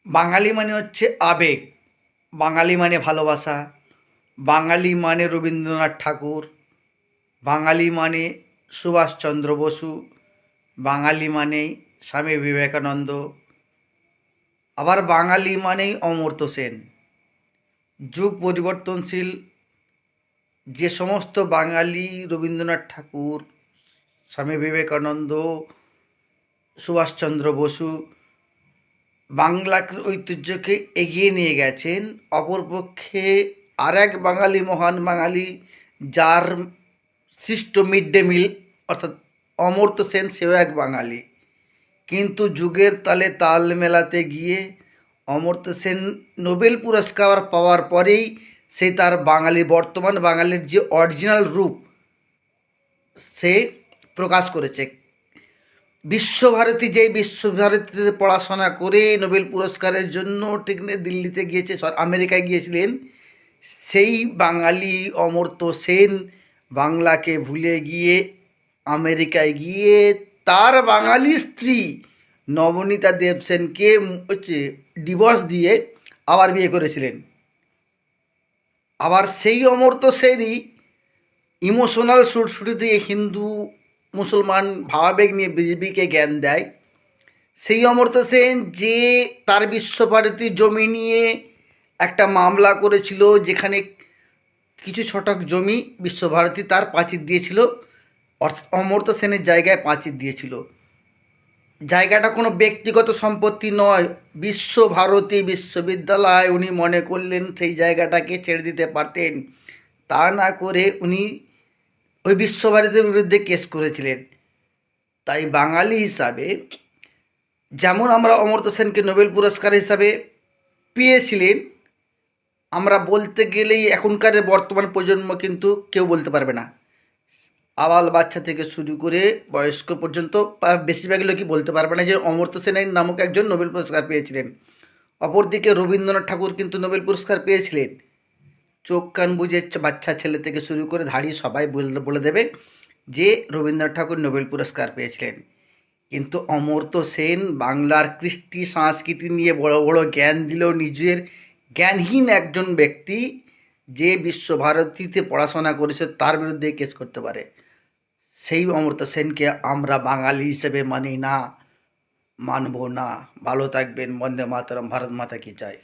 বাঙালি মানে হচ্ছে আবেগ, বাঙালি মানে ভালোবাসা, বাঙালি মানে রবীন্দ্রনাথ ঠাকুর, বাঙালি মানে সুভাষচন্দ্র বসু, বাঙালি মানেই স্বামী বিবেকানন্দ, আবার বাঙালি মানেই অমর্ত্য সেন। যুগ পরিবর্তনশীল, যে সমস্ত বাঙালি রবীন্দ্রনাথ ঠাকুর, স্বামী বিবেকানন্দ, সুভাষচন্দ্র বসু বাংলার ঐতিহ্যকে এগিয়ে নিয়ে গেছেন, অপরপক্ষে আর এক বাঙালি, মহান বাঙালি, যার সৃষ্ট মিড ডে মিল অর্থাৎ অমর্ত্য সেন, সেও এক বাঙালি। কিন্তু যুগের তালে তাল মেলাতে গিয়ে অমর্ত্য সেন নোবেল পুরস্কার পাওয়ার পরেই সে তার বাঙালি, বর্তমান বাঙালির যে অরিজিনাল রূপ সে প্রকাশ করেছে। বিশ্বভারতী, যেই বিশ্বভারতীতে পড়াশোনা করে নোবেল পুরস্কারের জন্য ঠিক দিল্লিতে গিয়েছে, আমেরিকায় গিয়েছিলেন, সেই বাঙালি অমর্ত্য সেন বাংলাকে ভুলে গিয়ে আমেরিকায় গিয়ে তার বাঙালি স্ত্রী নবনীতা দেবসেনকে হচ্ছে ডিভোর্স দিয়ে আবার বিয়ে করেছিলেন। আবার সেই অমর্ত্য সেনই ইমোশনাল সুরসুরি দিয়ে হিন্দু মুসলমান ভাবাবেগ নিয়ে বিজেপিকে জ্ঞান দেয়। সেই অমর্ত্য সেন যে তার বিশ্বভারতী জমি নিয়ে একটা মামলা করেছিল, যেখানে কিছু ছটাক জমি বিশ্বভারতী তার পাঁচির দিয়েছিল, অর্থাৎ অমর্ত্য সেনের জায়গায় পাঁচির দিয়েছিল। জায়গাটা কোনো ব্যক্তিগত সম্পত্তি নয়, বিশ্বভারতী বিশ্ববিদ্যালয় উনি মনে করলেন সেই জায়গাটাকে ছেড়ে দিতে পারতেন। তা না করে উনি ওই বিশ্বভারতীর বিরুদ্ধে কেস করেছিলেন। তাই বাঙালি হিসাবে যেমন আমরা অমর্ত্য সেনকে নোবেল পুরস্কার হিসাবে পেয়েছিলেন, আমরা বলতে গেলেই এখনকার বর্তমান প্রজন্ম কিন্তু কেউ বলতে পারবে না। আবাল বাচ্চা থেকে শুরু করে বয়স্ক পর্যন্ত বেশিরভাগ লোকই বলতে পারবে না যে অমর্ত্য সেন নামক একজন নোবেল পুরস্কার পেয়েছিলেন। অপরদিকে রবীন্দ্রনাথ ঠাকুর কিন্তু নোবেল পুরস্কার পেয়েছিলেন। চোখ কান বুঝে বাচ্চা ছেলে থেকে শুরু করে ধাড়ি সবাই বলে দেবে যে রবীন্দ্রনাথ ঠাকুর নোবেল পুরস্কার পেয়েছিলেন। কিন্তু অমর্ত্য সেন বাংলার কৃষ্টি সংস্কৃতি নিয়ে বড় বড় জ্ঞান দিলেও নিজের জ্ঞানহীন একজন ব্যক্তি, যে বিশ্বভারতীতে পড়াশোনা করেছে তার বিরুদ্ধে কেস করতে পারে। সেই অমর্ত্য সেনকে আমরা বাঙালি হিসেবে মানি না, মানব না। ভালো থাকবেন। বন্দে মাতরম। ভারত মাতা কি জয়।